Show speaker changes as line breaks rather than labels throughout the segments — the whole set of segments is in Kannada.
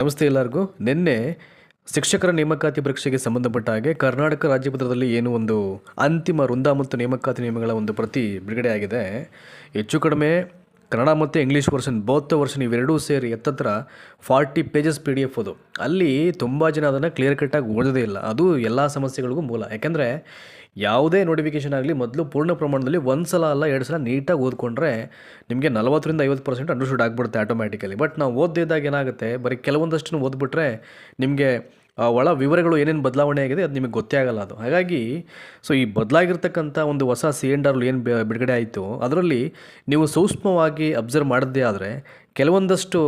ನಮಸ್ತೆ ಎಲ್ಲರಿಗೂ. ನಿನ್ನೆ ಶಿಕ್ಷಕರ ನೇಮಕಾತಿ ಪರೀಕ್ಷೆಗೆ ಸಂಬಂಧಪಟ್ಟ ಹಾಗೆ ಕರ್ನಾಟಕ ರಾಜ್ಯಪತ್ರದಲ್ಲಿ ಏನು ಒಂದು ಅಂತಿಮ ವೃಂದ ಮತ್ತು ನೇಮಕಾತಿ ನಿಯಮಗಳ ಒಂದು ಪ್ರತಿ ಬಿಡುಗಡೆ ಆಗಿದೆ. ಹೆಚ್ಚು ಕಡಿಮೆ ಕನ್ನಡ ಮತ್ತು ಇಂಗ್ಲೀಷ್ ವರ್ಷನ್ ಬೋತ್ ವರ್ಷನ್ ಇವೆರಡೂ ಸೇರಿ ಎತ್ತತ್ರ 40 ಪೇಜಸ್ PDF ಅದು. ಅಲ್ಲಿ ತುಂಬ ಜನ ಅದನ್ನು ಕ್ಲಿಯರ್ ಕಟ್ಟಾಗಿ ಓದೋದೇ ಇಲ್ಲ. ಅದು ಎಲ್ಲ ಸಮಸ್ಯೆಗಳಿಗೂ ಮೂಲ. ಯಾಕೆಂದರೆ ಯಾವುದೇ ನೋಟಿಫಿಕೇಷನ್ ಆಗಲಿ ಮೊದಲು ಪೂರ್ಣ ಪ್ರಮಾಣದಲ್ಲಿ ಒಂದು ಸಲ ಅಲ್ಲ 2 ಸಲ ನೀಟಾಗಿ ಓದ್ಕೊಂಡ್ರೆ ನಿಮಗೆ 40-50% ಅಂಡರ್ಸ್ಟುಡ್ ಆಗಿಬಿಡುತ್ತೆ ಆಟೋಮ್ಯಾಟಿಕಲಿ. ಬಟ್ ನಾವು ಓದಿದಾಗ ಏನಾಗುತ್ತೆ, ಬರೀ ಕೆಲವೊಂದಷ್ಟು ಓದ್ಬಿಟ್ರೆ ನಿಮಗೆ ಒಳ ವಿವರಗಳು ಏನೇನು ಬದಲಾವಣೆ ಆಗಿದೆ ಅದು ನಿಮಗೆ ಗೊತ್ತೇ ಆಗಲ್ಲ ಅದು. ಹಾಗಾಗಿ ಈ ಬದಲಾಗಿರ್ತಕ್ಕಂಥ ಒಂದು ಹೊಸ CNR ಏನು ಬಿಡುಗಡೆ ಆಯಿತು ಅದರಲ್ಲಿ ನೀವು ಸೂಕ್ಷ್ಮವಾಗಿ ಅಬ್ಸರ್ವ್ ಮಾಡಿದ್ದೇ ಆದರೆ ಕೆಲವೊಂದಷ್ಟು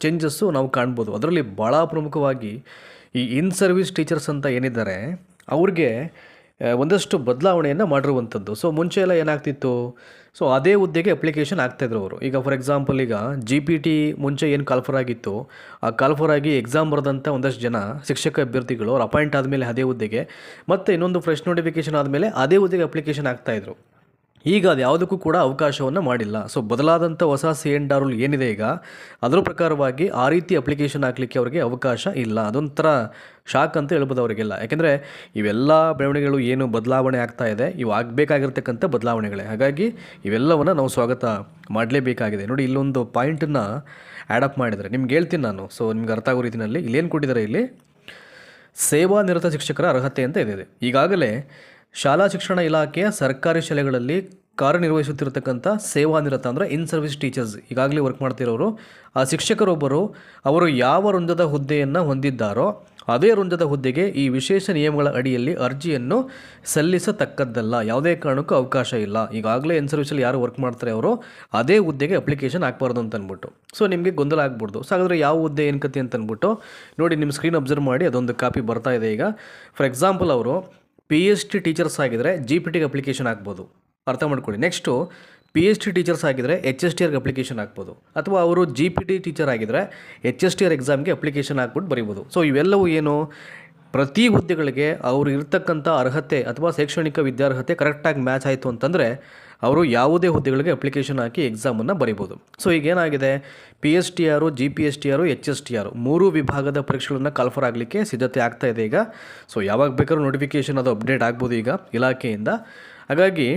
ಚೇಂಜಸ್ಸು ನಾವು ಕಾಣ್ಬೋದು. ಅದರಲ್ಲಿ ಭಾಳ ಪ್ರಮುಖವಾಗಿ ಈ ಇನ್ ಸರ್ವಿಸ್ ಟೀಚರ್ಸ್ ಅಂತ ಏನಿದ್ದಾರೆ ಅವ್ರಿಗೆ ಒಂದಷ್ಟು ಬದಲಾವಣೆಯನ್ನು ಮಾಡಿರುವಂಥದ್ದು. ಮುಂಚೆ ಎಲ್ಲ ಏನಾಗ್ತಿತ್ತು, ಅದೇ ಹುದ್ದೆಗೆ ಅಪ್ಲಿಕೇಶನ್ ಆಗ್ತಾಯಿದ್ರು ಅವರು. ಈಗ ಫಾರ್ ಎಕ್ಸಾಂಪಲ್ ಈಗ GPT ಮುಂಚೆ ಏನು ಕಾಲ್ಫರ್ ಆಗಿತ್ತು, ಆ ಕಾಲ್ಫರ್ ಆಗಿ ಎಕ್ಸಾಮ್ ಬರೆದಂಥ ಒಂದಷ್ಟು ಜನ ಶಿಕ್ಷಕ ಅಭ್ಯರ್ಥಿಗಳು ಅವ್ರು ಅಪಾಯಿಂಟ್ ಆದಮೇಲೆ ಅದೇ ಹುದ್ದೆಗೆ ಮತ್ತು ಇನ್ನೊಂದು ಫ್ರೆಶ್ ನೋಟಿಫಿಕೇಷನ್ ಆದಮೇಲೆ ಅದೇ ಹುದ್ದೆಗೆ ಅಪ್ಲಿಕೇಶನ್ ಆಗ್ತಾಯಿದ್ರು. ಈಗ ಅದು ಯಾವುದಕ್ಕೂ ಕೂಡ ಅವಕಾಶವನ್ನು ಮಾಡಿಲ್ಲ. ಬದಲಾದಂಥ ಹೊಸ CNR ಏನಿದೆ ಈಗ ಅದರ ಪ್ರಕಾರವಾಗಿ ಆ ರೀತಿ ಅಪ್ಲಿಕೇಶನ್ ಹಾಕಲಿಕ್ಕೆ ಅವರಿಗೆ ಅವಕಾಶ ಇಲ್ಲ. ಅದೊಂಥರ ಶಾಕ್ ಅಂತ ಹೇಳ್ಬೋದು ಅವರಿಗೆಲ್ಲ. ಯಾಕೆಂದರೆ ಇವೆಲ್ಲ ಬೆಳವಣಿಗೆಗಳು ಏನು ಬದಲಾವಣೆ ಆಗ್ತಾ ಇದೆ ಇವು ಆಗಬೇಕಾಗಿರ್ತಕ್ಕಂಥ ಬದಲಾವಣೆಗಳೇ. ಹಾಗಾಗಿ ಇವೆಲ್ಲವನ್ನು ನಾವು ಸ್ವಾಗತ ಮಾಡಲೇಬೇಕಾಗಿದೆ. ನೋಡಿ, ಇಲ್ಲೊಂದು ಪಾಯಿಂಟನ್ನು ಆ್ಯಡಪ್ ಮಾಡಿದರೆ ನಿಮ್ಗೆ ಹೇಳ್ತೀನಿ ನಾನು. ನಿಮ್ಗೆ ಅರ್ಥ ಆಗೋ ರೀತಿಯಲ್ಲಿ ಇಲ್ಲೇನು ಕೊಟ್ಟಿದ್ದಾರೆ, ಇಲ್ಲಿ ಸೇವಾ ನಿರತ ಶಿಕ್ಷಕರ ಅರ್ಹತೆ ಅಂತ ಇದೆ. ಈಗಾಗಲೇ ಶಾಲಾ ಶಿಕ್ಷಣ ಇಲಾಖೆಯ ಸರ್ಕಾರಿ ಶಾಲೆಗಳಲ್ಲಿ ಕಾರ್ಯನಿರ್ವಹಿಸುತ್ತಿರತಕ್ಕಂಥ ಸೇವಾನಿರತ ಅಂದರೆ ಇನ್ ಸರ್ವಿಸ್ ಟೀಚರ್ಸ್ ಈಗಾಗಲೇ ವರ್ಕ್ ಮಾಡ್ತಿರೋರು, ಆ ಶಿಕ್ಷಕರೊಬ್ಬರು ಅವರು ಯಾವ ವೃಂದದ ಹುದ್ದೆಯನ್ನು ಹೊಂದಿದ್ದಾರೋ ಅದೇ ವೃಂದದ ಹುದ್ದೆಗೆ ಈ ವಿಶೇಷ ನಿಯಮಗಳ ಅಡಿಯಲ್ಲಿ ಅರ್ಜಿಯನ್ನು ಸಲ್ಲಿಸತಕ್ಕದ್ದಲ್ಲ. ಯಾವುದೇ ಕಾರಣಕ್ಕೂ ಅವಕಾಶ ಇಲ್ಲ. ಈಗಾಗಲೇ ಇನ್ ಸರ್ವಿಸಲ್ಲಿ ಯಾರು ವರ್ಕ್ ಮಾಡ್ತಾರೆ ಅವರು ಅದೇ ಹುದ್ದೆಗೆ ಅಪ್ಲಿಕೇಶನ್ ಹಾಕ್ಬಾರ್ದು ಅಂತ ಅಂದ್ಬಿಟ್ಟು ನಿಮಗೆ ಗೊಂದಲ ಆಗ್ಬಿಡ್ದು. ಹಾಗಾದರೆ ಯಾವ ಹುದ್ದೆ ಏನು ಕತೆ ಅಂತ ಅಂದ್ಬಿಟ್ಟು ನೋಡಿ, ನಿಮ್ಮ ಸ್ಕ್ರೀನ್ ಅಬ್ಸರ್ವ್ ಮಾಡಿ ಅದೊಂದು ಕಾಪಿ ಬರ್ತಾ ಇದೆ. ಈಗ ಫಾರ್ ಎಕ್ಸಾಂಪಲ್ ಅವರು PhD ಟೀಚರ್ಸ್ ಆಗಿದ್ದರೆ GPT ಅಪ್ಲಿಕೇಶನ್ ಹಾಕ್ಬೋದು, ಅರ್ಥ ಮಾಡ್ಕೊಳ್ಳಿ. ನೆಕ್ಸ್ಟು PhD ಟೀಚರ್ಸ್ ಆಗಿದ್ದರೆ HSTRಗೆ ಅಪ್ಲಿಕೇಶನ್ ಹಾಕ್ಬೋದು, ಅಥವಾ ಅವರು GPT ಟೀಚರ್ ಆಗಿದ್ದರೆ HSTR ಎಕ್ಸಾಮ್ಗೆ ಅಪ್ಲಿಕೇಶನ್ ಹಾಕ್ಬಿಟ್ಟು ಬರೀಬೋದು. ಇವೆಲ್ಲವೂ ಏನು, ಪ್ರತಿ ಹುದ್ದೆಗಳಿಗೆ ಅವರು ಇರ್ತಕ್ಕಂಥ ಅರ್ಹತೆ ಅಥವಾ ಶೈಕ್ಷಣಿಕ ವಿದ್ಯಾರ್ಹತೆ ಕರೆಕ್ಟಾಗಿ ಮ್ಯಾಚ್ ಆಯಿತು ಅಂತಂದರೆ ಅವರು ಯಾವುದೇ ಹುದ್ದೆಗಳಿಗೆ ಅಪ್ಲಿಕೇಶನ್ ಹಾಕಿ ಎಕ್ಸಾಮನ್ನು ಬರೀಬೋದು. ಈಗೇನಾಗಿದೆ, PSTR, GPSTR, HSTR 3 ವಿಭಾಗದ ಪರೀಕ್ಷೆಗಳನ್ನು ಕಾಲ್ಫರ್ ಆಗಲಿಕ್ಕೆ ಸಿದ್ಧತೆ ಆಗ್ತಾ ಇದೆ ಈಗ. ಯಾವಾಗ ಬೇಕಾದ್ರೂ ನೋಟಿಫಿಕೇಷನ್ ಅದು ಅಪ್ಡೇಟ್ ಆಗ್ಬೋದು ಈಗ ಇಲಾಖೆಯಿಂದ. ಹಾಗಾಗಿ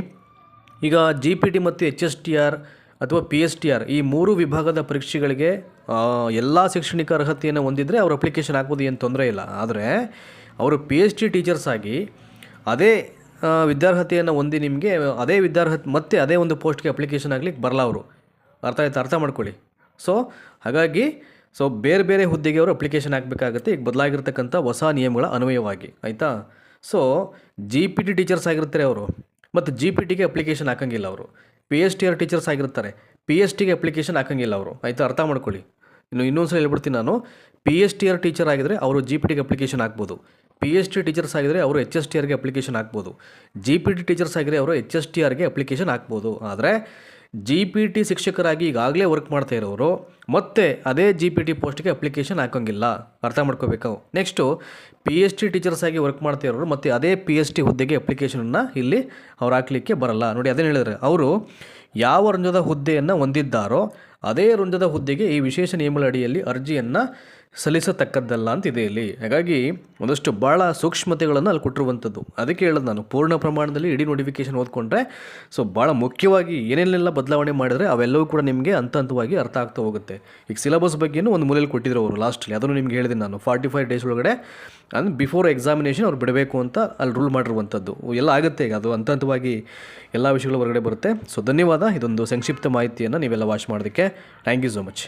ಈಗ GPT ಮತ್ತು HSTR ಅಥವಾ PSTR ಈ 3 ವಿಭಾಗದ ಪರೀಕ್ಷೆಗಳಿಗೆ ಎಲ್ಲ ಶೈಕ್ಷಣಿಕ ಅರ್ಹತೆಯನ್ನು ಹೊಂದಿದರೆ ಅವ್ರ ಅಪ್ಲಿಕೇಶನ್ ಹಾಕ್ಬೋದು, ಏನು ತೊಂದರೆ ಇಲ್ಲ. ಆದರೆ ಅವರು PhD ಟೀಚರ್ಸ್ ಆಗಿ ಅದೇ ವಿದ್ಯಾರ್ಹತೆಯನ್ನು ಹೊಂದಿ ನಿಮಗೆ ಅದೇ ಮತ್ತೆ ಅದೇ ಒಂದು ಪೋಸ್ಟ್ಗೆ ಅಪ್ಲಿಕೇಶನ್ ಆಗಲಿಕ್ಕೆ ಬರಲ್ಲ ಅವರು. ಅರ್ಥ ಮಾಡ್ಕೊಳ್ಳಿ. ಹಾಗಾಗಿ ಬೇರೆ ಬೇರೆ ಹುದ್ದೆಗೆ ಅವರು ಅಪ್ಲಿಕೇಶನ್ ಹಾಕಬೇಕಾಗುತ್ತೆ ಈಗ ಬದಲಾಗಿರ್ತಕ್ಕಂಥ ಹೊಸ ನಿಯಮಗಳ ಅನ್ವಯವಾಗಿ, ಆಯಿತಾ. GPT ಟೀಚರ್ಸ್ ಆಗಿರ್ತಾರೆ ಅವರು, ಮತ್ತು GPTಗೆ ಅಪ್ಲಿಕೇಶನ್ ಹಾಕಂಗಿಲ್ಲ ಅವರು. PSTR ಟೀಚರ್ಸ್ ಆಗಿರ್ತಾರೆ, PSTಗೆ ಅಪ್ಲಿಕೇಶನ್ ಹಾಕಂಗಿಲ್ಲ ಅವರು, ಆಯಿತಾ. ಅರ್ಥ ಮಾಡ್ಕೊಳ್ಳಿ. ಇನ್ನೊಂದು ಸಲ ಹೇಳ್ಬಿಡ್ತೀನಿ ನಾನು. PSTR ಟೀಚರ್ ಆಗಿದ್ದರೆ ಅವರು GPTಗೆ ಅಪ್ಲಿಕೇಶನ್ ಹಾಕ್ಬೋದು, PhD ಟೀಚರ್ಸ್ ಆಗಿದ್ದರೆ ಅವರು HSTRಗೆ ಅಪ್ಲಿಕೇಶನ್ ಹಾಕ್ಬೋದು, GPT ಟೀಚರ್ಸ್ ಆಗಿದ್ದರೆ ಅವರು HSTRಗೆ ಅಪ್ಲಿಕೇಶನ್ ಹಾಕ್ಬೋದು. ಆದರೆ GPT ಶಿಕ್ಷಕರಾಗಿ ಈಗಾಗಲೇ ವರ್ಕ್ ಮಾಡ್ತಾ ಇರೋರು ಮತ್ತು ಅದೇ GPT ಪೋಸ್ಟ್ಗೆ ಅಪ್ಲಿಕೇಶನ್ ಹಾಕೋಂಗಿಲ್ಲ, ಅರ್ಥ ಮಾಡ್ಕೋಬೇಕು. ನೆಕ್ಸ್ಟು PhD ಟೀಚರ್ಸ್ ಆಗಿ ವರ್ಕ್ ಮಾಡ್ತಾ ಇರೋರು ಮತ್ತು ಅದೇ PhD ಹುದ್ದೆಗೆ ಅಪ್ಲಿಕೇಶನನ್ನು ಇಲ್ಲಿ ಅವ್ರು ಹಾಕಲಿಕ್ಕೆ ಬರಲ್ಲ. ನೋಡಿ, ಅದೇನು ಹೇಳಿದ್ರೆ, ಅವರು ಯಾವ ವೃಂದದ ಹುದ್ದೆಯನ್ನು ಹೊಂದಿದ್ದಾರೋ ಅದೇ ವೃಂದದ ಹುದ್ದೆಗೆ ಈ ವಿಶೇಷ ನಿಯಮಗಳ ಅಡಿಯಲ್ಲಿ ಅರ್ಜಿಯನ್ನು ಸಲ್ಲಿಸತಕ್ಕದ್ದಲ್ಲ ಅಂತಿದೆ ಇಲ್ಲಿ. ಹಾಗಾಗಿ ಒಂದಷ್ಟು ಭಾಳ ಸೂಕ್ಷ್ಮತೆಗಳನ್ನು ಅಲ್ಲಿ ಕೊಟ್ಟಿರುವಂಥದ್ದು. ಅದಕ್ಕೆ ಹೇಳೋದು ನಾನು, ಪೂರ್ಣ ಪ್ರಮಾಣದಲ್ಲಿ ಇಡೀ ನೋಟಿಫಿಕೇಷನ್ ಓದ್ಕೊಂಡ್ರೆ ಭಾಳ ಮುಖ್ಯವಾಗಿ ಏನೇನೆಲ್ಲ ಬದಲಾವಣೆ ಮಾಡಿದರೆ ಅವೆಲ್ಲವೂ ಕೂಡ ನಿಮಗೆ ಹಂತವಾಗಿ ಅರ್ಥ ಆಗ್ತಾ ಹೋಗುತ್ತೆ. ಈಗ ಸಿಲೆಬಸ್ ಬಗ್ಗೆಯೂ ಒಂದು ಮೂಲೆಯಲ್ಲಿ ಕೊಟ್ಟಿದ್ರು ಅವರು ಲಾಸ್ಟಲ್ಲಿ, ಅದನ್ನು ನಿಮ್ಗೆ ಹೇಳಿದ್ದೀನಿ ನಾನು. 45 ಡೇಸ್ ಒಳಗಡೆ ಅಂದರೆ ಬಿಫೋರ್ ಎಕ್ಸಾಮಿನೇಷನ್ ಅವ್ರು ಬಿಡಬೇಕು ಅಂತ ಅಲ್ಲಿ ರೂಲ್ ಮಾಡಿರುವಂಥದ್ದು ಎಲ್ಲ ಆಗುತ್ತೆ. ಈಗ ಅದು ಹಂತವಾಗಿ ಎಲ್ಲ ವಿಷಯಗಳು ಹೊರಗಡೆ ಬರುತ್ತೆ. ಧನ್ಯವಾದ. ಇದೊಂದು ಸಂಕ್ಷಿಪ್ತ ಮಾಹಿತಿಯನ್ನು ನೀವೆಲ್ಲ ವಾಚ್ ಮಾಡೋದಕ್ಕೆ. Thank you so much.